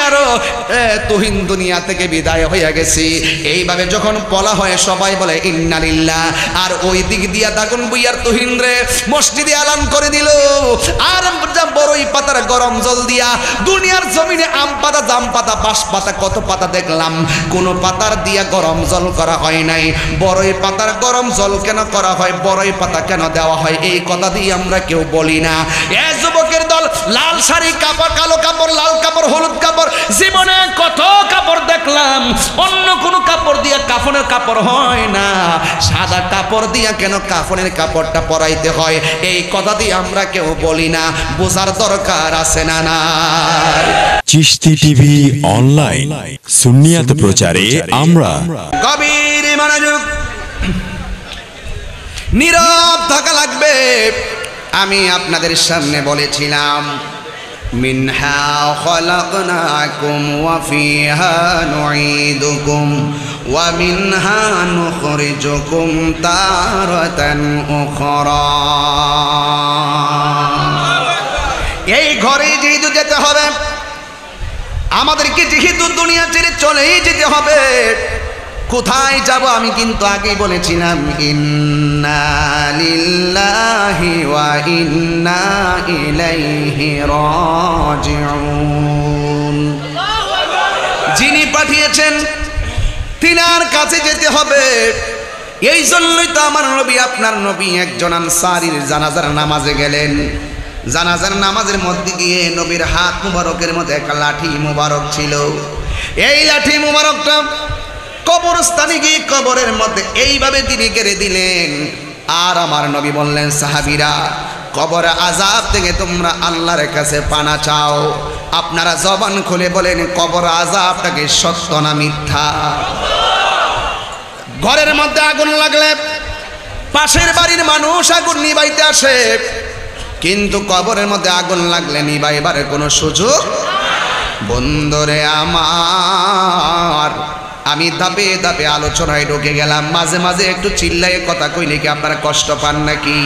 দুনিয়ারও তুহিন দুনিয়া থেকে বিদায় হয়ে গেছি। এইভাবে যখন বলা হয় সবাই বলে ইন্না লিল্লাহ। আর ওই দিক দিয়া দাগন বুইয়ার তুহিন রে মসজিদে এলান করে দিল। আর বড়ই পাতার গরম জল দিয়া দুনিয়ার জমিনে আম পাতা, জাম পাতা, বাঁশ পাতা, কত পাতা দেখলাম, কোন পাতার দিয়া গরম জল করা হয় নাই। বড়ই পাতার গরম জল কেন করা হয়, বড়ই পাতা কেন দেওয়া হয়, এই কথা দিয়ে আমরা কেউ বলি না। এ যুবকের দল, লাল শাড়ি, কাপড়, কালো কাপড়, লাল কাপড়, হলুদ কাপড়, জীবনে কত কাপড় দেখলাম, অন্য কোনো কাপড় দিয়া কাফনের কাপড় হয় না, সাদা কাপড় দিয়া কেন কাফনের কাপড়টা পরাইতে হয়, এই কথা দিয়ে আমরা কেউ বলি না। বোঝার দরকার আছে না না। চিশতি টিভি অনলাইন, সুন্নিয়াত প্রচারে আমরা। গভীর মনোযোগ, নীরব থাকা লাগবে। আমি আপনাদের সামনে বলেছিলাম মিনহা খলাকনাকুম ওয়া ফিহা নুঈদুকুম ওয়া মিনহা নুখরিজুকুম তারাতান উখরা। এই ঘরে যেহেতু যেতে হবে, আমাদেরকে যেহেতু দুনিয়া ছেড়ে চলেই যেতে হবে, কোথায় যাব আমি কিন্তু আগেই বলেছিলাম ইন্না লিল্লাহি ওয়া ইন্না ইলাইহি রাজিউন। যিনি পাঠিয়েছেন তিনার কাছে যেতে হবে। এই জন্যই তো আমার নবী, আপনার নবী একজন আনসারীর জানাজার নামাজে গেলেন। জানাজার নামাজের মধ্যে গিয়ে নবীর হাত মুবারকের মধ্যে একটা লাঠি মুবারক ছিল। এই লাঠি মুবারকটা কবরস্থানে গিয়ে কবরের মধ্যে এইভাবে তিনি গেড়ে দিলেন। আর আমার নবী বললেন, সাহাবীরা, কবর আযাব থেকে তোমরা আল্লাহর কাছে পানা চাও। আপনারা জবান খুলে বলেন, কবর আযাবটাকে সত্য না মিথ্যা? ঘরের মধ্যে আগুন লাগলে পাশের বাড়ির মানুষ আগুন নিভাইতে আসে, কিন্তু কবরের মধ্যে আগুন লাগলে নিভাইবার কোনো সুযোগ। বন্ধুরে আমার, আমি ধাপে ধাপে আলোচনায় ঢুকে গেলাম। মাঝে মাঝে একটু চিল্লায় কথা কইলে কি আপনারা কষ্ট পান নাকি?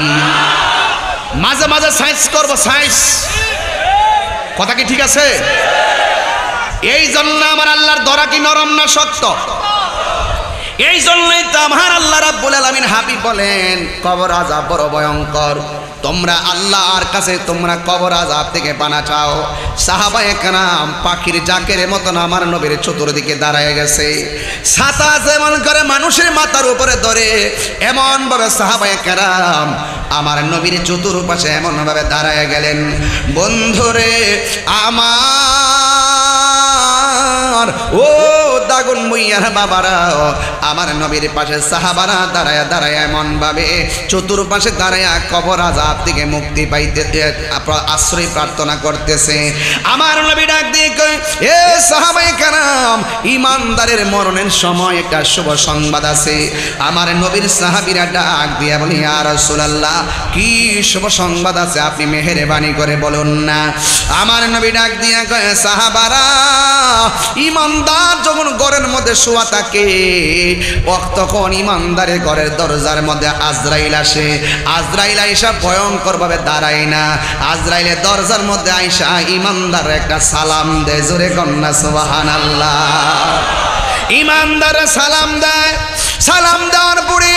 মাঝে মাঝে সাইজ করবো, সাইজ কথা কি ঠিক আছে? এই জন্য আমার আল্লাহর দরা কি নরম না শক্ত? এই জন্যই তো আমার আল্লাহ রাব্বুল আলামিন হাবিব বলেন, কবর আযাব বড় ভয়ঙ্কর, তোমরা আল্লাহর কাছে তোমরা কবর আযাব থেকে পানা চাও। সাহাবায়ে কেরাম পাখির জাকের মতন আমার নবীর চতুর্দিকে দাঁড়ায় গেছে। ছাতা যেমন করে মানুষের মাথার উপরে ধরে, এমন ভাবে সাহাবায়ে কেরাম আমার নবীর চতুর্পাশে এমন ভাবে দাঁড়ায় গেলেন। বন্ধুরে আমার, ও দাগুন মুইয়ার বাবারা, আমার নবীর পাশে সাহাবারা দাঁড়ায় দাঁড়ায় এমন ভাবে চতুর্পাশে দাঁড়ায় কবর আযাব থেকে মুক্তি পাইতে আশ্রয় প্রার্থনা করতেছে। আমার নবী ডাক দিয়ে কয়, এ সাহাবায়ে কেরাম, ঈমানদারের মরণের সময় একটা শুভ সংবাদ আছে। আমার নবীর সাহাবীরা ডাক দিয়ে বলে, ইয়া রাসূলুল্লাহ, কি শুভ সংবাদ আছে আপনি মেহেরবানি করে বলুন না। আমার নবী ডাক দিয়ে কয়, সাহাবারা, ঈমানদার যখন ঘরের মধ্যে শোয়া থাকে, তখন ঈমানদারের ঘরের দরজার মধ্যে আজরাইল আসে। আজরাইল আইসা ভয়ঙ্কর ভাবে দাঁড়ায় না, আজরাইলের দরজার মধ্যে আইসা ঈমানদার একটা সালাম দেয়। জোরে কন্যা সুবহানাল্লাহ। ঈমানদার সালাম দেয়। সালাম দেওয়ার পরে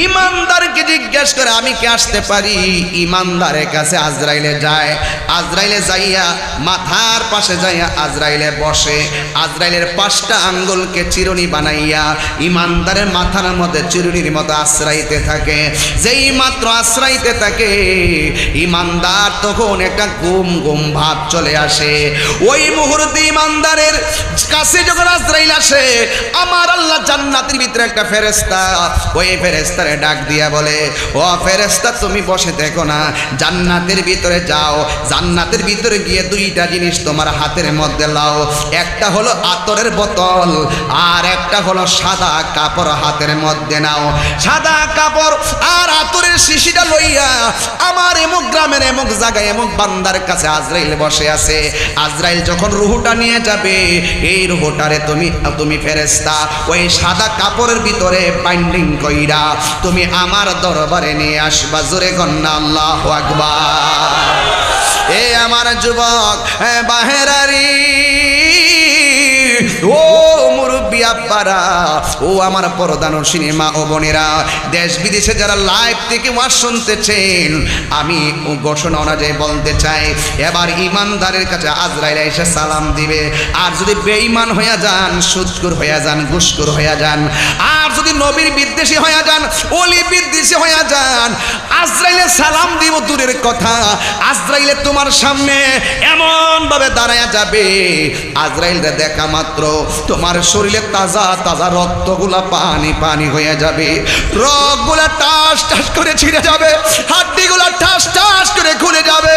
ঈমানদারকে জিজ্ঞেস করে, আমি কি আসতে পারি? ঈমানদারের কাছে আজরাইলে যায়। আজরাইলে যাইয়া মাথার পাশে যাইয়া আজরাইলে বসে। আজরাইলের 5টা আঙ্গুলকে চিরুনি বানাইয়া ঈমানদারের মাথার মধ্যে চিরুনির মতো আশ্রাইতে থাকে। যেই মাত্র আশ্রাইতে থাকে, ঈমানদার তখন একটা ঘুম ঘুম ভাব চলে আসে। ওই মুহূর্তে ঈমানদারের কাছে যখন আজরাইল আসে, আমার আল্লাহ জান্নাতের ভিতরে একটা ফেরেশতা, ওই ফেরেশতা ডাক দিয়া বলে, ও ফেরেশতা, তুমি বসে দেখো না, জান্নাতের ভিতরে যাও। জান্নাতের ভিতরে গিয়ে 2টা জিনিস তোমার হাতের মধ্যে লাও। একটা হলো আতরের বোতল, আর একটা হলো সাদা কাপড় হাতের মধ্যে নাও। সাদা কাপড় আর আতরের শিশিটা লইয়া আমার এমুক গ্রামের এমুক জায়গায় এমুক বান্দার কাছে আজরাইল বসে আছে। আজরাইল যখন রুহুটা নিয়ে যাবে, এই রুহুটারে তুমি ফেরেশতা ওই সাদা কাপড়ের ভিতরে বাইন্ডিং কইরা তুমি আমার দরবারে নিয়ে আসবা। জোরে কন্যা আল্লাহু আকবার। এ আমার যুবক বাহেরারি, ও মুরব্বী আব্বারা, ও আমার পরদানশীল মা ও বোনেরা, দেশ বিদেশে যারা লাইভ থেকে ওয়াজ শুনতেছেন, আমি ঘোষণা অনুযায়ী বলতে চাই, এবার ইমানদারের কাছে আজরাইল এসে সালাম দিবে। আর যদি বেঈমান হয়ে যান, সুদখোর হয়ে যান, ঘুষখোর হয়ে যান, আর যদি নবীর বিদ্বেষী হয়ে যান, ওলি বিদ্বেষী হয়ে যান, আজরাইলে সালাম দিব দূরের কথা, আজরাইলে তোমার সামনে এমন ভাবে দাঁড়ায় যাবে, আজরাইলরে দেখা মাত্র তোমার শরীরে তাজা তাজা রক্তগুলা পানি পানি হয়ে যাবে, রগগুলা টাস টাস করে ছিঁড়ে যাবে, হাড্ডিগুলা টাস টাস করে খুলে যাবে।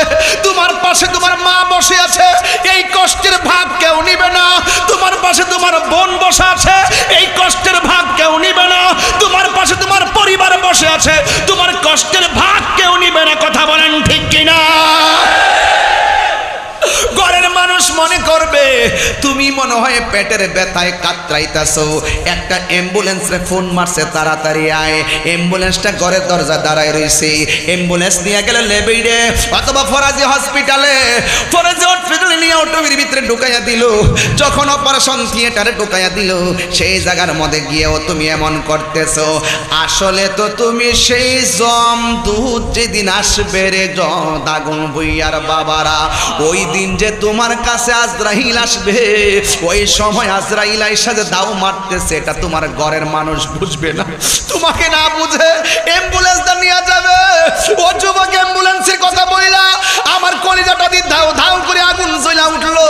তোমার পাশে তোমার মা বসে আছে, এই কষ্টের ভাগ কেউ নিবে না। তোমার পাশে তোমার বোন বসে আছে, এই কষ্টের ভাগ কেউ নিবে না। তোমার পাশে তোমার পরিবার বসে আছে, তোমার কষ্টের ভাগ কেউ নিবে না। কথা বলেন ঠিক কিনা? ঘরের মানুষ মনে করবে তুমি মনে হয় পেটের ব্যথায় কাতরাইতাছো, একটা অ্যাম্বুলেন্সে ফোন মারছে, তাড়াতাড়ি আয়। অ্যাম্বুলেন্সটা ঘরের দরজা দাঁড়ায় রয়েছে, অ্যাম্বুলেন্স নিয়ে গেলে লেবেইডে অথবা ফরাজি হসপিটালে, ফরাজি হসপিটালে নিয়ে অটোর ভিতরে ঢুকাইয়া দিল। যখন অপারেশন থিয়েটারে ঢুকাইয়া দিল, সেই জায়গার মধ্যে গিয়েও তুমি এমন করতেছো। আসলে তো তুমি সেই জম দুধ যেদিন আসবে রে দাগুন বইয়ার বাবারা, ওই দিন যে তোমার কাছে আজরাইল আসবে, ওই সময় আজরাইল আইসা যে দাও মারতেছে, এটা তোমার ঘরের মানুষ বুঝবে না। তোমাকে না বুঝে অ্যাম্বুলেন্সটা নিয়ে যাবে। ও যুবক, অ্যাম্বুলেন্সের কথা বলিলা আমার কলিজাটা দিয়ে ধাও ধাও করে আগুন জ্বলা উঠলো।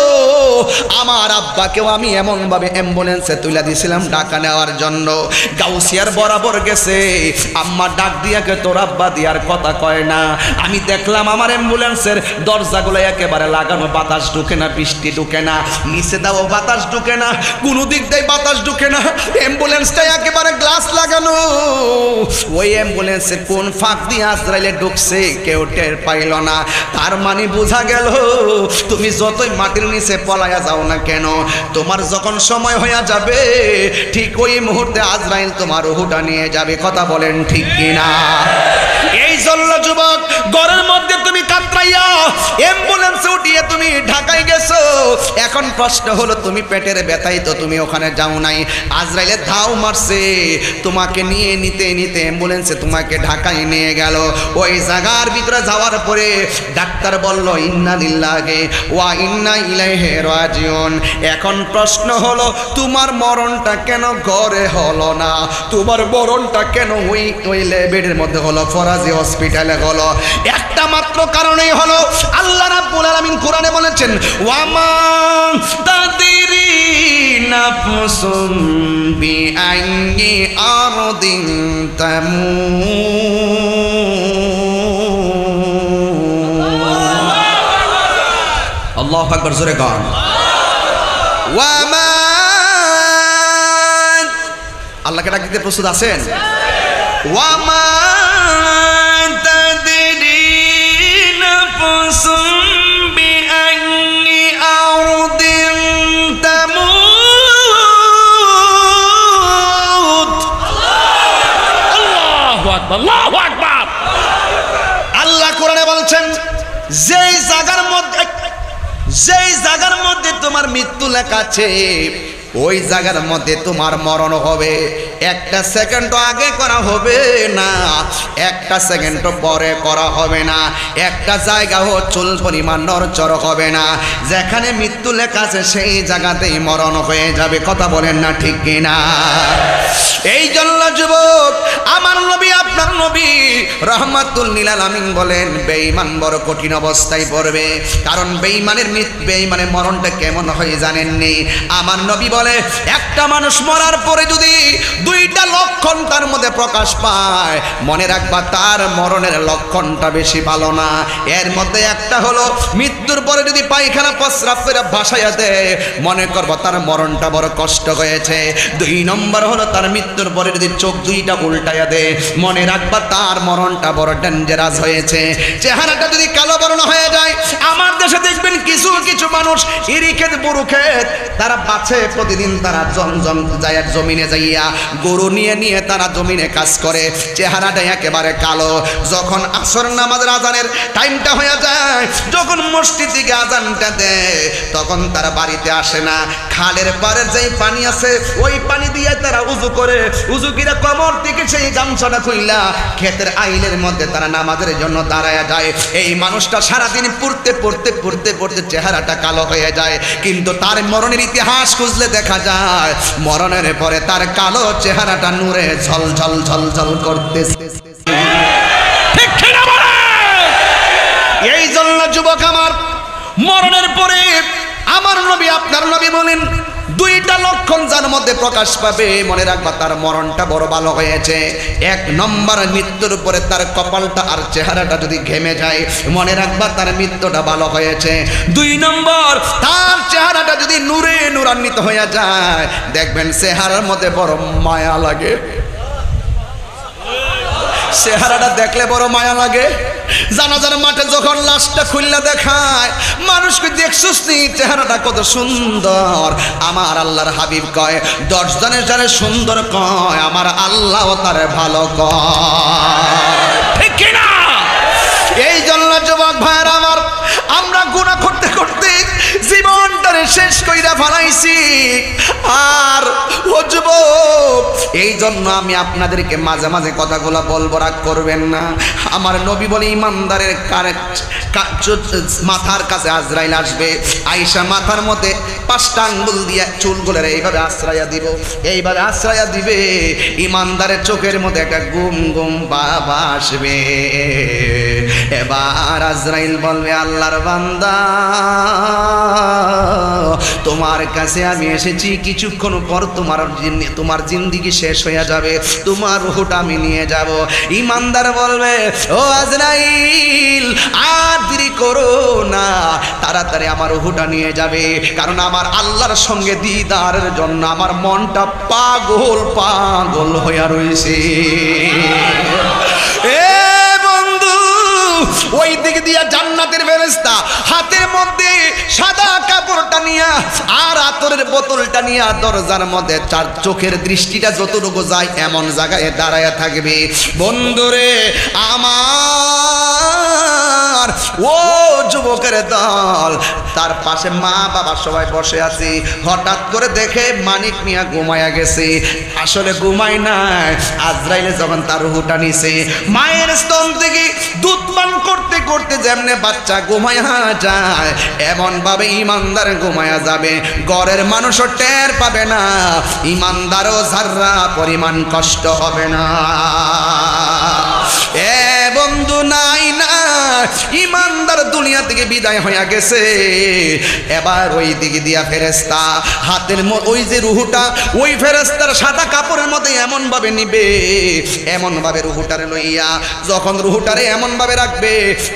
আমার আব্বাকেও আমি এমন ভাবে অ্যাম্বুলেন্সে তুলে দিয়েছিলাম ঢাকা নেওয়ার জন্য, গাউসিয়ার বরাবর গেছে, আম্মা ডাক দিয়াকে তোর আব্বা দিয়ার কথা কয় না। আমি দেখলাম আমার অ্যাম্বুলেন্সের দরজাগুলো একেবারে লাগানো, বাতাস ঢুকে না, বৃষ্টি ঢুকে না, নিচে দাও বাতাস ঢুকে না, কোনো দিক দিয়ে বাতাস ঢুকে না, অ্যাম্বুলেন্সটা একেবারে গ্লাস লাগানো। ওই অ্যাম্বুলেন্সের কোন ফাঁক দিয়ে আজরাইলে ঢুকছে কেউ টের পাইল না। তার মানে বোঝা গেল তুমি যতই মাটির নিচে পলায়া যাও না কেন, তোমার যখন সময় হয়ে যাবে ঠিক ওই মুহূর্তে আজরাইল তোমার রুহটা নিয়ে যাবে। কথা বলেন ঠিক কিনা? এই জন্য যুবক, ঘরের মধ্যে তুমি কাতরাইয়া অ্যাম্বুলেন্সে উঠিয়ে তুমি ঢাকায় গেছো। এখন প্রশ্ন হলো, তুমি পেটের ব্যথাই তো তুমি ওখানে যাও নাই, আজরাইলে ধাও মারছে, তোমাকে নিয়ে নিতে নিতে অ্যাম্বুলেন্সে তোমাকে ঢাকায় নিয়ে গেল। ওই জায়গার ভিতরে যাওয়ার পরে ডাক্তার বলল ইন্না লিল্লাহি ওয়া ইন্না ইলাইহি রাজিউন। এখন প্রশ্ন হলো, তোমার মরণটা কেন ঘরে হলো না? তোমার মরণটা কেন ওই লেবের মধ্যে হলো, ফরাজি হসপিটালে হলো? একটা মাত্র কারণেই হলো, আল্লাহ রাব্বুল আলামিন কোরআনে বলেছেন, ওয়ামা তাদরি নাফসুম বিআইয়ি আরদিন তামুত। আল্লাহু আকবার, জোরে গান। ওয়ামা, আল্লাহকে ডাক দিতে প্রস্তুত আছেন? ওয়ামা তাদরি নাফসুম বিআইয়ি আরদিন তামুত। আল্লাহু আকবার, আল্লাহু আকবার। আল্লাহ কোরআনে বলছেন, যেই জায়গার মধ্যে তোমার মৃত্যু লেখা আছে, ওই জায়গার মধ্যে তোমার মরণ হবে। একটা সেকেন্ড আগে করা হবে না, একটা সেকেন্ড পরে করা হবে না, একটা জায়গাও চুল পরিমাণ নড়চড় হবে না। যেখানে মৃত্যু লেখা আছে সেই জায়গাতেই মরণ হয়ে যাবে। কথা বলেন না ঠিক কিনা? এই জন্য যুবক, আমার নবী আপনার নবী রাহমাতুল লিল আলামিন বলেন, বেঈমান বড় কঠিন অবস্থায় পড়বে। কারণ বেঈমানের মরণটা কেমন হয় জানেননি? আমার নবী বলে, একটা মানুষ মরার পরে যদি দুইটা লক্ষণ তার মধ্যে প্রকাশ পায়, মনে রাখবা তার মরণের লক্ষণটা বেশি ভালো না। এর মধ্যে একটা হলো, মৃত্যুর পরে যদি পায়খানা প্রস্রাব করে ভাসাইয়া দেয়, মনে করবা তার মরণটা বড় কষ্ট হয়েছে। 2 নম্বর হলো, তার মৃত্যুর পরে যদি চোখ দুইটা উল্টাইয়া দেয়, মনে রাখবা তার মরণটা বড় ডেঞ্জারাস হয়েছে। চেহারাটা যদি কালো বর্ণ হয়ে যায়, আমার দেশে দেখবেন কিছু কিছু মানুষ ইরি ক্ষেত বুড়ো ক্ষেত তারা বাঁচে, প্রতিদিন তারা জমিনে যাইয়া গরু নিয়ে নিয়ে তারা জমিনে কাজ করে, চেহারাটা একেবারে কালো। যখন আসর নামাজের আজানের টাইমটা হয়ে যায়, যখন মসজিদ থেকে আজানটা দেয়, তখন তারা বাড়িতে আসে না। খালের পাড়ের যেই পানি আছে ওই পানি দিয়ে তারা উজু করে, উজু করে কমর থেকে সেই গামছাটা খুইলা ক্ষেতের আইলের মধ্যে তারা নামাজের জন্য দাঁড়ায় যায়। এই মানুষটা সারাদিন পড়তে পড়তে পড়তে পড়তে চেহারাটা কালো হয়ে যায়, কিন্তু তার মরণের ইতিহাস খুঁজলে দেখা যায় মরণের পরে তার কালো চেহারাটা নূরে ঝলঝল ঝলঝল করতেছে। ঠিক কিনা বলে? এই জন্য যুবক আমার, মরণের পরে আমার নবী আপনার নবী বলেন দুইটা লক্ষণ যার মধ্যে প্রকাশ পাবে, মনে রাখবা তার মরণটা বড় ভালো হয়েছে। এক নম্বর, মৃত্যুর পরে তার কপালটা আর চেহারাটা যদি ঘেমে যায়, মনে রাখবা তার মৃত্যুটা ভালো হয়েছে। দুই নম্বর, তার চেহারাটা যদি নূরে নূরান্বিত হয়ে যায়, দেখবেন চেহারার মধ্যে বড় মায়া লাগে। চেহারাটা দেখলে বড় মায়া লাগে। জানাজার মাঠে যখন লাশটা খুললা দেখায়, মানুষকে দেখছিস নি চেহারাটা কত সুন্দর। আমার আল্লাহর হাবিব কয় 10 জনের যারে সুন্দর কয়, আমার আল্লাহ তারে ভালো কয়। ঠিক কিনা? এই জন্য যুবক ভাইয়ের আমার, আমরা গুনাহ করতে করতে জীবনটারে শেষ কইরা ফেলাইছি। আর ও যুবক, এই জন্য আমি আপনাদেরকে মাঝে মাঝে কথাগুলো বলবো, রাগ করবেন না। আমার নবী বলে ইমানদারের মাথার কাছে আজরাইল আসবে, আয়েশা মাথার মধ্যে 5টা আঙ্গুল দিয়ে চুলগুলোর এইভাবে আশ্রয়া দিব, এইভাবে আশ্রয়া দিবে। ইমানদারের চোখের মধ্যে একটা গুম গুম বাবা আসবে। এবার আজরাইল বলবে, আল্লাহর বান্দা, তোমার কাছে আমি এসেছি, কিছুক্ষণ পর তোমার জিন্দেগি শেষ হয়ে যাবে, তোমার রূহটা আমি নিয়ে যাব। ইমানদার বলবে, ও আজরাইল আর দেরি করো না, তাড়াতাড়ি আমার রূহটা নিয়ে যাবে, কারণ আমার আল্লাহর সঙ্গে দিদারের জন্য আমার মনটা পাগল পাগল হইয়া রয়েছে। ওই দিক দিয়া জান্নাতের ফেরেশতা হাতের মধ্যে সাদা কাপড়টা নিয়া আর আতরের বোতলটা নিয়া দরজার মধ্যে চার চোখের দৃষ্টিটা যতটুকু যায় এমন জায়গায় দাঁড়ায়া থাকবে। বন্ধুরে আমার, ও যুবকের দল, তার পাশে মা বাবা সবাই বসে আছে। হঠাৎ করে দেখে মানিক মিয়া ঘুমায়া গেছে। আসলে ঘুমায় নাই, আজরাইলে যখন তার রূহটা নিছে, মায়ের স্তন থেকে দুধ পান করতে করতে যেমনে বাচ্চা ঘুমায়া যায়, এমন ভাবে ইমানদার ঘুমায়া যাবে। ঘরের মানুষও টের পাবে না, ইমানদারও যারা পরিমাণ কষ্ট হবে না। এ বন্ধু, নাই না, ইমানদার দুনিয়া থেকে বিদায় হইয়া গেছে। এবার ওই দিকে দিয়া ফেরেশতা হাতের ওই যে রুহুটা ওই ফেরেশতার সাদা কাপড়ের মধ্যে এমন ভাবে নিবে, এমন ভাবে রুহুটারে লইয়া যখন রুহুটারে এমন ভাবে রাখবে,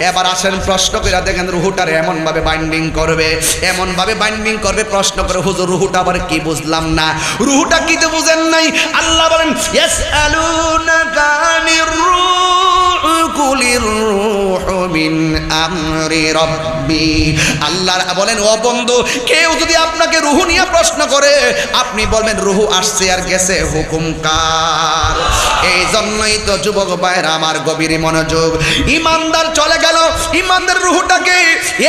এবার আসেন প্রশ্ন করে দেখেন রুহুটারে এমন ভাবে বাইন্ডিং করবে, এমন ভাবে বাইন্ডিং করবে। প্রশ্ন করে, হুজুর রুহুটা আবার কি? বুঝলাম না। রুহুটা কি তো বুঝেন নাই? আল্লাহ বলেন, ইয়াসআলুনাকা আনির রূহ কুলির রূহু মিন আমরি রাব্বি। আল্লাহ বলেন, ও বন্ধু, কেউ যদি আপনাকে রুহু নিয়ে প্রশ্ন করে, আপনি বলবেন রুহু আসছে আর গেছে, হুকুম কার? এই জন্যই তো যুবক ভাইরা আমার, গভীর মনোযোগ। ইমানদার চলে গেল, ইমানদার রুহুটাকে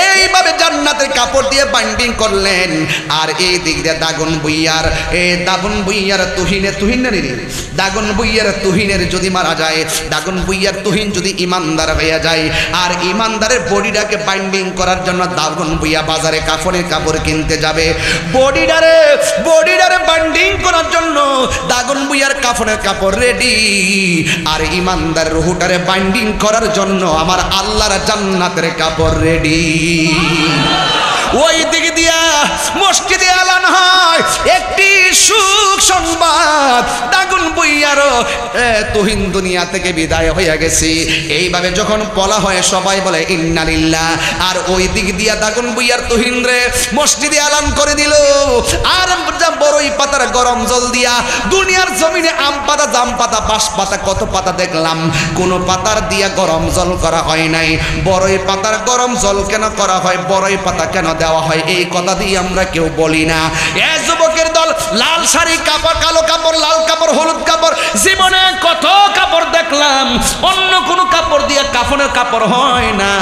এইভাবে জান্নাতের কাপড় দিয়ে বাইন্ডিং করলেন। আর এই দিক দিয়ে দাগন বুইয়ার তুহিনের যদি মারা যায়, দাগন বুইয়ার তুহিন যদি ইমানদার হয়ে যায়, আর ইমানদারের বডিটাকে বাইন্ডিং করার জন্য দাগন বুইয়া বাজারে কাপড়ের কাপড় কিনতে যাবে। বডিটারে বাইন্ডিং করার জন্য দাগন বুইয়ার কাপড়ের কাপড় রেডি, আর ইমানদার রুহুটারে বাইন্ডিং করার জন্য আমার আল্লাহর জান্নাতের কাপড় রেডি। ওই দিক দিয়া মসজিদে এলান হয় একটি সুখ সংবাদ, দাগুন বুইয়ারও তুহিন দুনিয়া থেকে বিদায় হয়ে গেছি। এইভাবে যখন বলা হয় সবাই বলে ইন্না লিল্লাহ। আর ওই দিক দিয়া দাগুন বুইয়ার তুহিন রে মসজিদে এলান করে দিল। আর বড়ই পাতার গরম জল দিয়া দুনিয়ার জমিনে আম পাতা, জাম পাতা, বাঁশ পাতা, কত পাতা দেখলাম, কোন পাতার দিয়া গরম জল করা হয় নাই। বড়ই পাতার গরম জল কেন করা হয়, বড়ই পাতা কেন দেওয়া হয়, এই কথা দিয়ে আমরা কেউ বলি না। এ যুবকের দল, লাল শাড়ি কাপড়, কালো কাপড়, লাল কাপড়, হলুদ কাপড়, জীবনে কত কাপড় দেখলাম, অন্য কোনো কাপড় দিয়ে কাফনের কাপড় হয় না,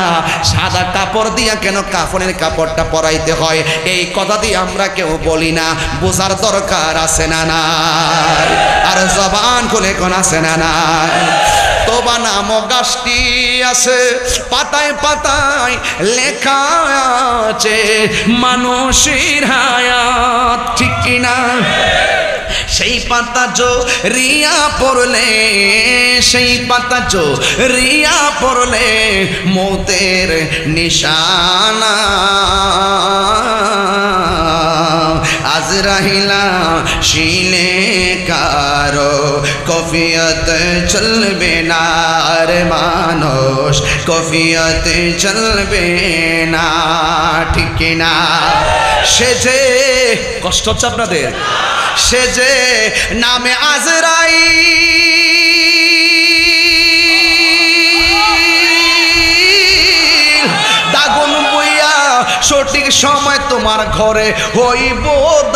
সাদা কাপড় দিয়া কেন কাফনের কাপড়টা পরাইতে হয়, এই কথা দিয়ে আমরা কেউ বলি না। বোঝার দরকার আছে না নাই? আর জবান খুলে কোন আছে না নাই? তোবা নামক গাছটি আছে, পাতায় পাতায় লেখা আছে মানুষের হায়াত, ঠিক কিনা? সেই পাতা রিয়া পড়লে, সেই পাতা রিয়া পড়লে মৌতের নিশানা, আজরাইলা শিলে কারো কফিয়ত চলবে না রে মানুষ, কফিয়ত চলবে না, ঠিক না? সে যে কষ্ট হচ্ছে আপনাদের, সে যে নামে আজরাইল, দাগুন বইয়া সঠিক সময় তোমার ঘরে হইব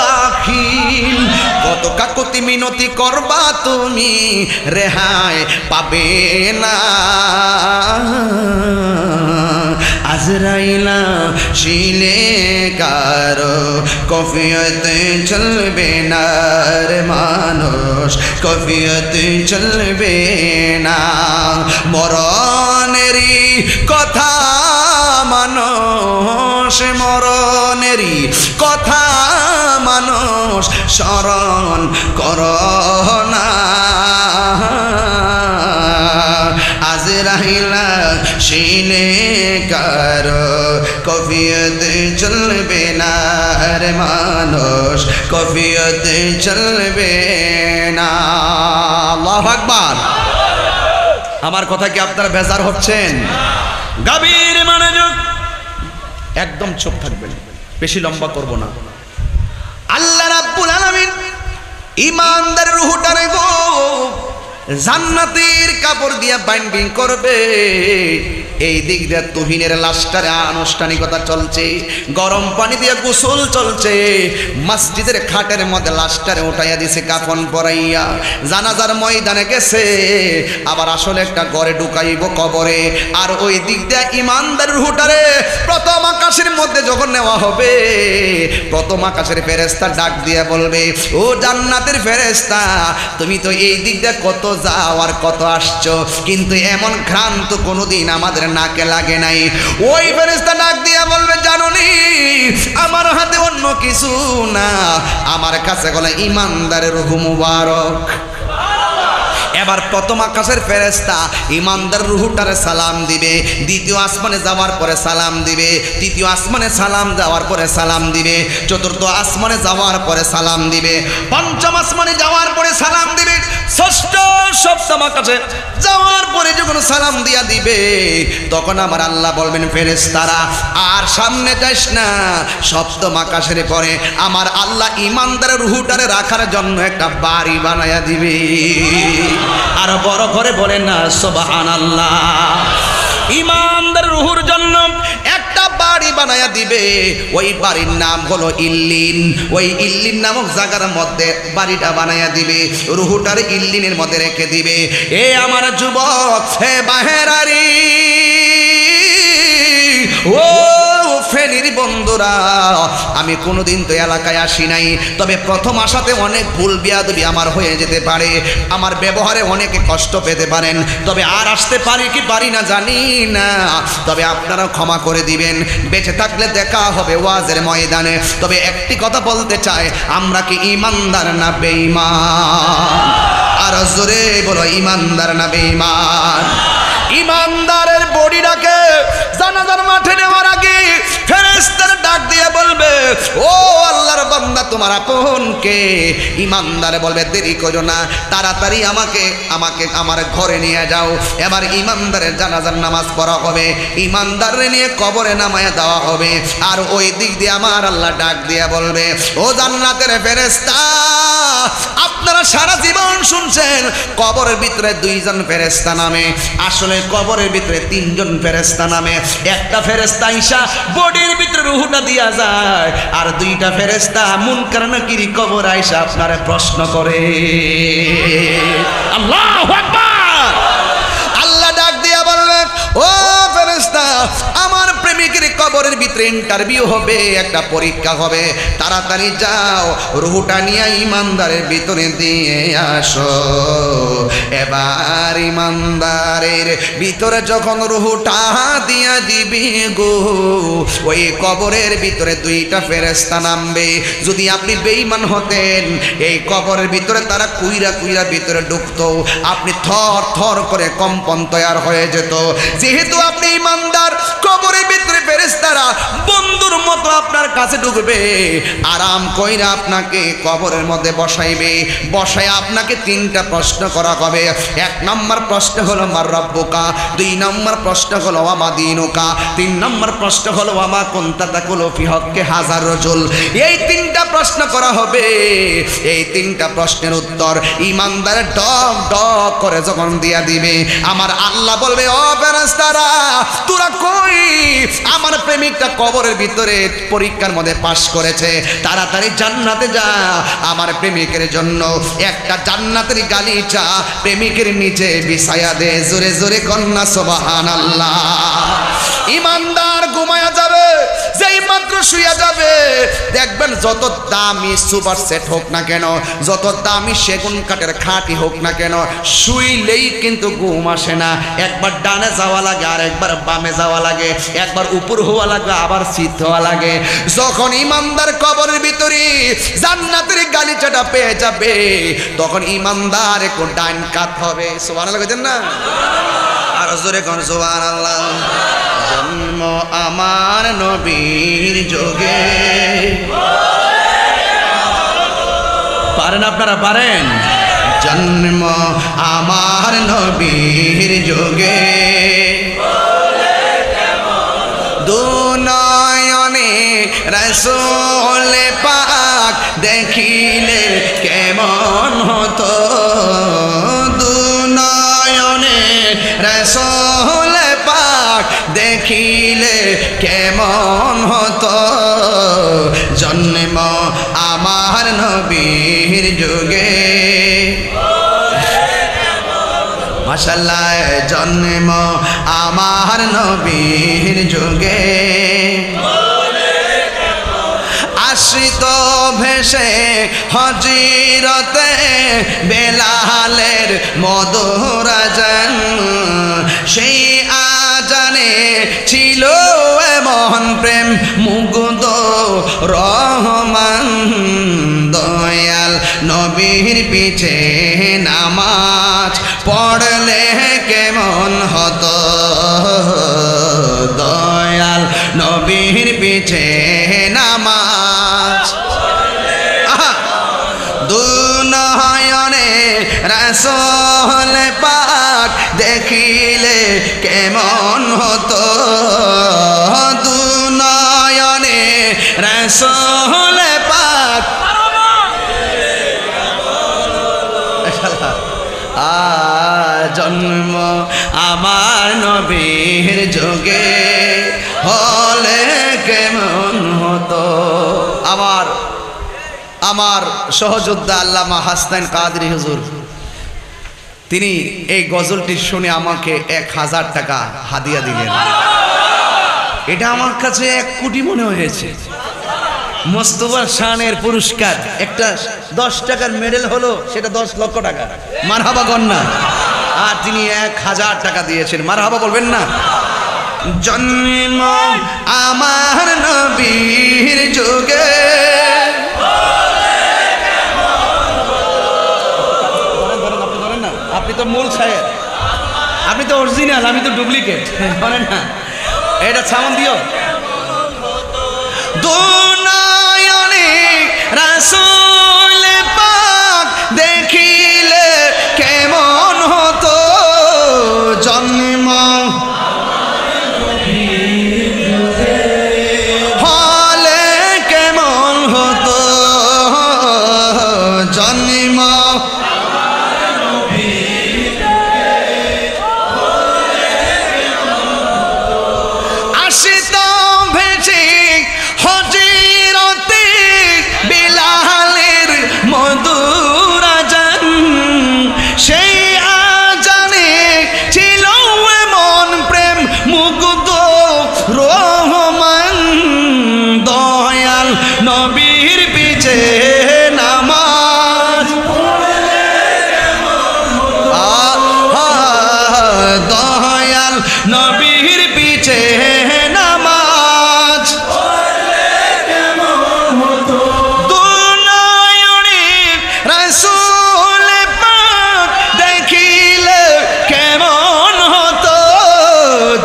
দাখিল, কত কাকুতি মিনতি করবা তুমি রেহাই পাবে না, আজরাইলা শিলে কারো কফিয়ত চলবে না রে মানুষ, কফিয়ত চলবে না, মরণেরই কথা মানুষ, মরণেরই কথা মানুষ স্মরণ করো না, আজরাইলা শিলে কারো কফিয়ত চলবে না রে মানুষ, কফিয়ত চলবে না। আল্লাহু আকবার। আমার কথা কি আপনারা বেজার হচ্ছেন? গভীর মনোযোগ, একদম চুপ থাকবেন, বেশি লম্বা করব না। আল্লাহ রাব্বুল আলামিন ঈমানদারের রূহটারে গো জান্নাতের কাপড় দিয়া বাইন্ডিং করবে, এই দিক দিয়ে তুহিনের লাশটারে আনুষ্ঠানিকতা চলছে, গরম পানি দিয়ে গোসল চলছে, মসজিদের খাটের মধ্যে লাশটারে উঠাইয়া দিছে কাফন পরাইয়া, জানাজার ময়দানে গেছে, আবার আসলে একটা ঘরে ঢুকাইব কবরে, আর ওই দিক দিয়ে ঈমানদারের রূহটারে প্রথম আকাশের মধ্যে যখন নেওয়া হবে, প্রথম আকাশের ফেরেশতা ডাক দিয়ে বলবে, ও জান্নাতের ফেরেশতা, তুমি তো এই দিক দিয়ে কত যাও আর কত আসছো, কিন্তু এমন ঘ্রাণ তো কোনোদিন আমাদের নাকে লাগে নাই। ওই ফেরেশতা ডাক দিয়া বলবে, জানোনি আমার হাতে অন্য কিছু না, আমার কাছে বলে ঈমানদারের রূহ মুবারক। এবার প্রথম আকাশের ফেরেশতা ঈমানদার রূহটারে সালাম দিবে, দ্বিতীয় আসমানে যাওয়ার পরে সালাম দিবে, তৃতীয় আসমানে সালাম যাওয়ার পরে সালাম দিবে, চতুর্থ আসমানে যাওয়ার পরে সালাম দিবে, পঞ্চম আসমানে যাওয়ার পরে সালাম দিবে, ষষ্ঠ সপ্তম আকাশে যাওয়ার পরে যখন সালাম দিয়া দিবে, তখন আমার আল্লাহ বলবেন, ফেরেশতারা আর সামনে যাস না, সপ্তম আকাশের পরে আমার আল্লাহ ঈমানদারের রূহটারে রাখার জন্য একটা বাড়ি বানায়া দিবে। আর বড় করে বলেন না সুবহানাল্লাহ। ঈমানদার রূহের জন্য একটা বাড়ি বানায়া দিবে, ওই বাড়ির নাম হলো ইল্লিন, ওই ইল্লিন নামক জায়গার মধ্যে বাড়িটা বানায়া দিবে, রূহটারে ইল্লিনের মধ্যে রেখে দিবে। এ আমার যুবক, হে বাহেরারি, ও ফেনীর বন্ধুরা, আমি কোনোদিন তো এলাকায় আসি নাই, তবে প্রথম আসাতে অনেক ভুল বিয়াদবি আমার হয়ে যেতে পারে, আমার ব্যবহারে অনেকে কষ্ট পেতে পারেন, তবে আর আসতে পারি কি পারি না জানি না, তবে আপনারা ক্ষমা করে দিবেন, বেঁচে থাকলে দেখা হবে ওয়াজের ময়দানে। তবে একটি কথা বলতে চাই, আমরা কি ঈমানদার না বেঈমান? আর জোরে বলো, ঈমানদার না বেঈমান? ঈমানদারের বডিটাকে জানাজার মাঠে নেওয়ার আগে ফেরেশতারা ডাক দিয়ে বলবে, ও আল্লাহর বান্দা, তোমার আপনকে। ঈমানদার বলবে, দেরি করো না, তাড়াতাড়ি আমাকে আমার ঘরে নিয়ে যাও। এবার ঈমানদারের জানাজার নামাজ পড়া হবে, ঈমানদারে নিয়ে কবরে নামায়া দেওয়া হবে, আর ওই দিক দিয়ে আমার আল্লাহ ডাক দিয়ে বলবে, ও জান্নাতের ফেরেশতা, আপনারা সারা জীবন শুনছেন কবরের ভিতরে দুইজন ফেরেশতা নামে, আসলে কবরের ভিতরে তিনজন ফেরেশতা নামে। একটা ফেরেশতা ঈশা বডি কবরের ভিতরে রুহটা দিয়া যায়, আর দুইটা ফেরেশতা মুনকার নাকির কবর আইসা আপনারে প্রশ্ন করে। আল্লাহু আকবার। আল্লাহ ডাক দিয়া বললেন, ও ফেরেশতা, আমার প্রেমিকের কবরের ভিতরে ইন্টারভিউ হবে, একটা পরীক্ষা হবে, তাড়াতাড়ি যাও রুহটা নিয়ে ইমানদারের ভিতরে দিয়ে আসো। এবার ইমানদারের ভিতরে যখন রুহটা দিয়া দিবি গো, ওই কবরের ভিতরে দুইটা ফেরেশতা নামবে। যদি আপনি বেঈমান হতেন, এই কবরের ভিতরে তারা কুইরা কুইরা ভিতরে ঢুকতো, আপনি থর থর করে কম্পন তৈয়ার হয়ে যেত। যেহেতু আপনি ইমানদার, কবরের ভিতরে ফেরেশতারা বন্ধুর মতো আপনার কাছে ঢুকবে, আরাম কইরা আপনাকে কবরের মধ্যে বসাইবে। বসায় আপনাকে তিনটা প্রশ্ন করা হবে। এক নম্বর প্রশ্ন হলো মার রব্বুকা, দুই নম্বর প্রশ্ন হলো ওয়ামা দীনুকা, তিন নম্বর প্রশ্ন হলো ওয়ামা কুনতা তাকুলু ফি হক্কি হাজার রাজুল। এই তিনটা প্রশ্ন করা হবে। এই তিনটা প্রশ্নের উত্তর ইমানদার ডক ডক করে যখন দিয়া দিবে, আমার আল্লাহ বলবে, ও ফেরেশতারা, তোরা কই? আমার প্রেমিকটা কবরের ভিতরে পরীক্ষার মধ্যে পাশ করেছে, তাড়াতাড়ি জান্নাতে যা। আমার প্রেমিকের জন্য একটা জান্নাতের গালিচা প্রেমিকের নিচে বিছায়া দে। জোরে জোরে কন্যা সুবহানাল্লাহ। ইমানদার ঘুমায়া যাবে, যেই মাত্র শুয়ে যাবে, দেখবেন যত দামি সুপার সেট হোক না কেন, যত দামি সেগুন কাঠের খাঁটি হোক না কেন, শুইলেই কিন্তু ঘুম আসে না। একবার ডানে যাওয়া লাগে, আর একবার বামে যাওয়া লাগে, একবার উপর হওয়া লাগে, আবার শীত হওয়া লাগে। যখন ইমানদার কবরের ভিতরে জান্নাতের গালিচাটা পেয়ে যাবে, তখন ইমানদার একটু ডাইন কাত হবে। সুবহানাল্লাহ কইতেন না? আর জোরে কোন সুবহানাল্লাহ। জন্ম আমার নবীর যোগে, পারেন আপনারা? পারেন? জন্ম আমার নবীর যোগে, দুনয়নে রাসূল পাক দেখিলে কেমন হতো, দুনয়নে রাসূল পাক দেখিলে কেমন হতো। জন্ম আমার নবীর যুগে, মাশাআল্লাহ, জন্ম আমার নবীর যুগে, আশ্রিত ভেসে হজিরতে বেলালের মধুর আজান, সেই আজানে ছিল এমন প্রেম মুগ্ধ রহমান। দয়াল নবীর পিছে নামাজ পড়লে কেমন হতো, দয়াল নবীর পিছে নামাজ, দুনয়নে রাসূল পাক দেখিলে কেমন হতো, দুনয়নে রাসূল পাক। জন্ম আমার নবীর যোগে হলে কেমন হতো। আমার সহযোদ্ধা আল্লামা হাসান কাদরী হুজুর, তিনি এই গজলটি শুনে আমাকে 1000 টাকা হাদিয়া দিলেন। এটা আমার কাছে 1 কোটি মনে হয়েছে। মোস্তফা শানের পুরস্কার, একটা 10 টাকার মেডেল হলো, সেটা 10 লক্ষ টাকা। মারহাবা কন্যা। আর তিনি 1000 টাকা দিয়েছেন। মারহাবা বলবেন না? জন্ম আমার নবীর যুগে, আপনি তো মূল সাহেব, আপনি তো অরিজিনাল, আমি তো ডুপ্লিকেট, বলেন না? এটা সাউন্ড দিও। দুনয়নে রাসূল পাক দেখিলে কেমন হতো, জন্ম হলে কেমন হতো, জন্ম আসিত ভেসে মুগ্ধ রহমান দয়াল নবীর পিছে নামাজ দয়াল নবীর পিছে নামাজ দুনয়নে রাসূল পাক দেখিলে কেমন হতো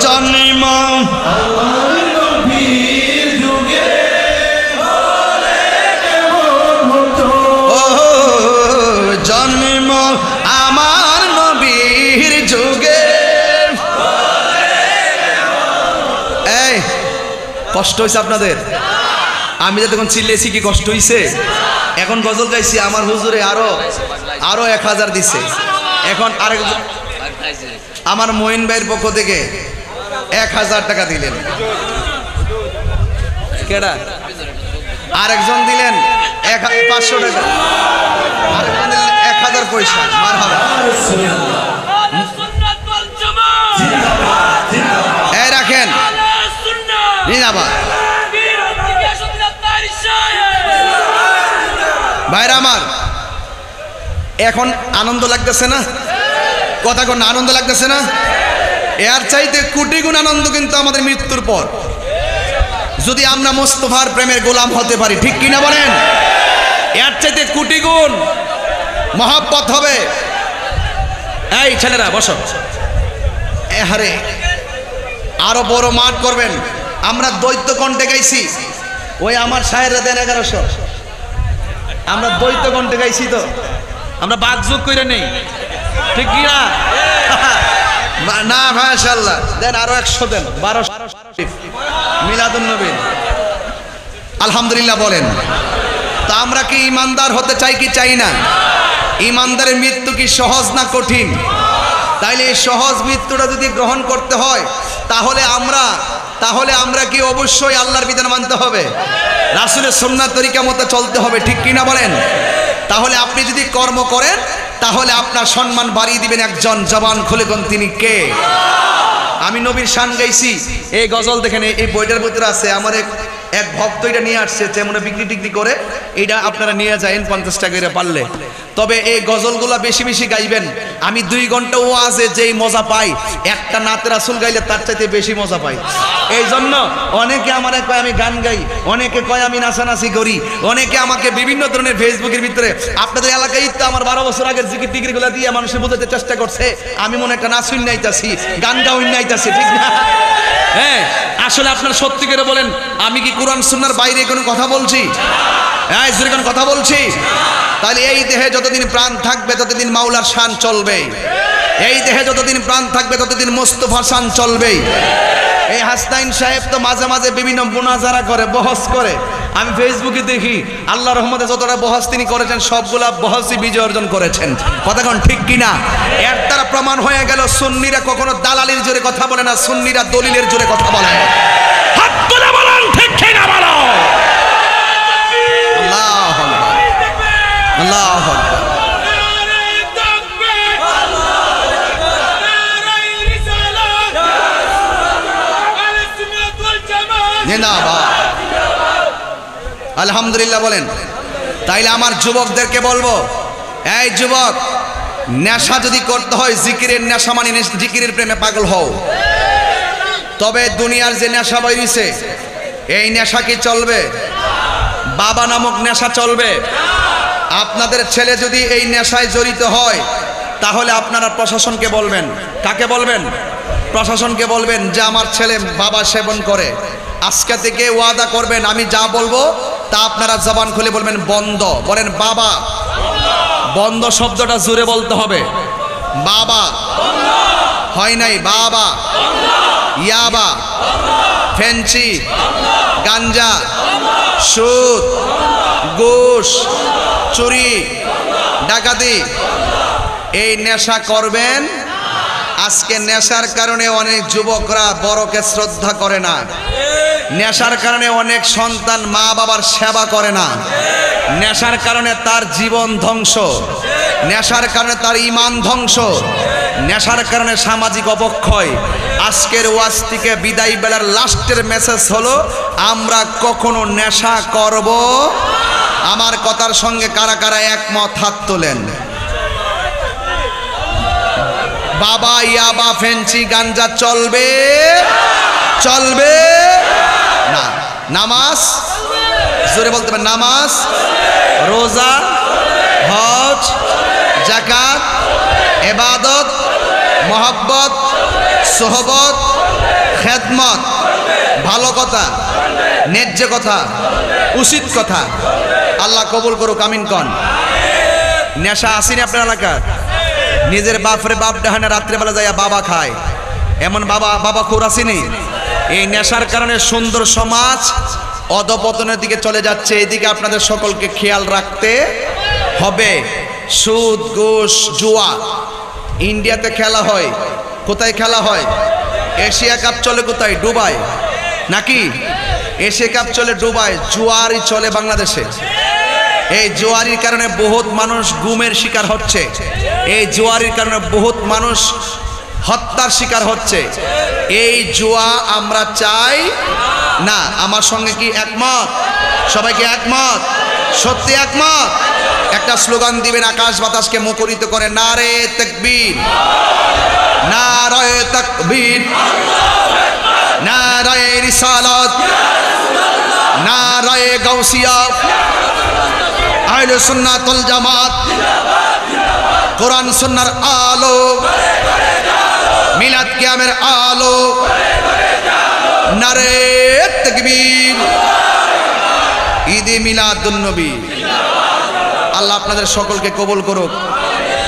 জন্ম জন্ম আমার নবীর যুগে। এই কষ্ট হয়েছে আপনাদের? আমি যে তখন চিল্লেছি কি কষ্ট হয়েছে? এখন গজল গাইছি আমার হুজুরে আরো 1000 দিছে। এখন আরেক আমার মঈন ভাইয়ের পক্ষ থেকে 1000 টাকা দিলেন। কেডা? আরেকজন দিলেন 500 টাকা, আরেকজন দিলেন 1000 পয়সা। মারহাবা। এই রাখেন জিন্দাবাদ। ভাইরা আমার, এখন আনন্দ লাগতেছে না? কথা কোন আনন্দ লাগতেছে না? এর চাইতে কোটি গুণ আনন্দ কিন্তু আমাদের মৃত্যুর পর, যদি আমরা মুস্তাফার প্রেমের গোলাম হতে পারি। ঠিক কিনা বলেন? এর চাইতে কোটি গুণ মহব্বত হবে। এই ছেলেরা বসো। হারে আরো বড় মাঠ করবেন। আমরা দ্বৈত কণ্ঠে গাইছি, ওই আমার সাহেরা দেন 1100। আমরা দ্বৈত কণ্ঠে গাইছি, তো আমরা বাগযোগ করে নেই। ঠিক কি না? না মাশাআল্লাহ, দেন আরো 100 দেন, 1200 মিলাদুন নবী। আলহামদুলিল্লাহ বলেন। তা আমরা কি ইমানদার হতে চাই কি চাই না? ইমানদারের মৃত্যু কি সহজ না কঠিন? তাইলে এই সহজ মৃত্যুটা যদি গ্রহণ করতে হয়, তাহলে আমরা কি অবশ্যই আল্লাহর বিধান মানতে হবে, রাসূলের সুন্নাত তরিকা মতো চলতে হবে। ঠিক কিনা বলেন? তাহলে আপনি যদি কর্ম করেন, তাহলে আপনার সম্মান বাড়িয়ে দিবেন একজন। জবান খুলে কোন তিনি কে? আমি নবীর শান গাইছি। এই গজল দেখেন, এই বইটার ভিতরে আছে। আমার এক ভক্ত এটা নিয়ে আসছে, যেমন বিক্রি টিক্রি করে। এটা আপনারা নিয়ে যাবেন 50 টাকা করে পারলে। তবে এই গজলগুলা বেশি বেশি গাইবেন। আমি 2 ঘন্টা ওয়াজে যেই মজা পাই, একটা নাতে রাসূল গাইলে তার চাইতে বেশি মজা পাই। এই জন্য অনেকে আমারে কয় আমি গান গাই, অনেকে কয় আমি নাচানাচি করি, অনেকে আমাকে বিভিন্ন ধরনের ফেসবুকের ভিতরে, আপনাদের এলাকায় তো আমার 12 বছর আগের জিকির টিকিরগুলো দিয়ে মানুষের বোঝাতে চেষ্টা করছে আমি মনে একটা নাচ নাইতাছি, গান গাও নাইতাছি। ঠিক না? হ্যাঁ, আসলে আপনারা সত্যি করে বলেন, আমি কি কোরআন সুন্নাহর বাইরে কোনো কথা বলছি? হ্যাঁ, জোরে কোনো কথা বলছি? তাহলে এই দেহে যতদিন প্রাণ থাকবে ততদিন মাওলার শান চলবে। এই দেহে যতদিন প্রাণ থাকবে ততদিন মুস্তাফার শান চলবে। এই হাসনাইন সাহেব তো মাঝে মাঝে বিভিন্ন মুনাজারা করে, বহস করে। আমি ফেসবুকে দেখি, আল্লাহর রহমতে যতটা বহস তিনি করেছেন, সবগুলা বহসই বিজয় অর্জন করেছেন। কথা কোন ঠিক কিনা? এর দ্বারা প্রমাণ হয়ে গেল সুন্নিরা কখনো দালালির জোরে কথা বলে না, সুন্নিরা দলিলের জোরে কথা বলে। হাত তুলে বলেন ঠিক কিনা বলো। আল্লাহু আকবার, আল্লাহু আকবার। জিন্দাবাদ। আলহামদুলিল্লাহ বলেন। তাইলে আমার যুবকদেরকে বলবো, এই যুবক, নেশা যদি করতে হয়, জিকিরের নেশা মানে জিকিরের প্রেমে পাগল হও। তবে দুনিয়ার যে নেশা বাইরিছে, এই নেশা কি চলবে? বাবা নামক নেশা চলবে? আপনাদের ছেলে যদি এই নেশায় জড়িত হয়, তাহলে আপনারা প্রশাসনকে বলবেন। কাকে বলবেন? প্রশাসনকে বলবেন যে আমার ছেলে বাবা সেবন করে। আজকে থেকে ওয়াদা করবেন, আমি যা বলবো তা আপনারা জবান খুলে বলবেন বন্ধ। বলেন বাবা। বন্ধ শব্দটা জোরে বলতে হবে। বাবা। হয় নাই? বাবা। ইয়াবা, ফেন্সি, গাঞ্জা, সুদ, ঘুষ, চুরি, ডাকাতি, এই নেশা করবেন। আজকে নেশার কারণে অনেক যুবকরা বড়কে শ্রদ্ধা করে না। নেশার কারণে অনেক সন্তান মা বাবার সেবা করে না। নেশার কারণে তার জীবন ধ্বংস, নেশার কারণে তার ঈমান ধ্বংস। নেশার কারণে সামাজিক অবক্ষয়। আজকের ওয়াজ থেকে বিদায় বেলার লাস্টের মেসেজ হলো আমরা কখনো নেশা করব। আমার কথার সঙ্গে কারা কারা একমত হাত তোলেন। বাবা ইয়াবা ফেন্সি গাঞ্জা চলবে চলবে না। নামাজ জোরে বলতে হবে, নামাজ রোজা হজ যাকাত ইবাদত মহব্বত সোহবত খেদমত ভালো কথা ন্যায্য কথা উচিত কথা আল্লাহ কবুল করুক আমিন কন। নেশা আসেনি আপনার এলাকার? নিজের বাপরে বাপ ডাহানে রাত্রেবেলা যাইয়া বাবা খায়, এমন বাবা খোর আসেনি? এই নেশার কারণে সুন্দর সমাজ অধপতনের দিকে চলে যাচ্ছে। এদিকে আপনাদের সকলকে খেয়াল রাখতে হবে। সুদ ঘুষ জুয়া ইন্ডিয়াতে খেলা হয়, কোথায় খেলা হয়? এশিয়া কাপ চলে কোথায়? দুবাই নাকি? এশিয়া কাপ চলে দুবাই, জুয়ারই চলে বাংলাদেশে। এই জুয়ারির কারণে বহুত মানুষ গুমের শিকার হচ্ছে, এই জুয়ারির কারণে বহুত মানুষ হত্যার শিকার হচ্ছে। এই জুয়া আমরা চাই না। আমার সঙ্গে কি একমত? সবাইকে একমত? সত্যি একমত? একটা স্লোগান দিবেন আকাশ বাতাসকে মুখরিত করে, নারে তাকবীর নারে তাকবীর নারে রিসালাত নারে গাউসিয়া আহলে সুন্নাত ওয়াল জামাত কোরআন সুন্নাহর আলো মিলাদ কিয়ামের আলো নারে তাকবীর ঈদে মিলাদুন নবী। আল্লাহ আপনাদের সকলকে কবুল করুক।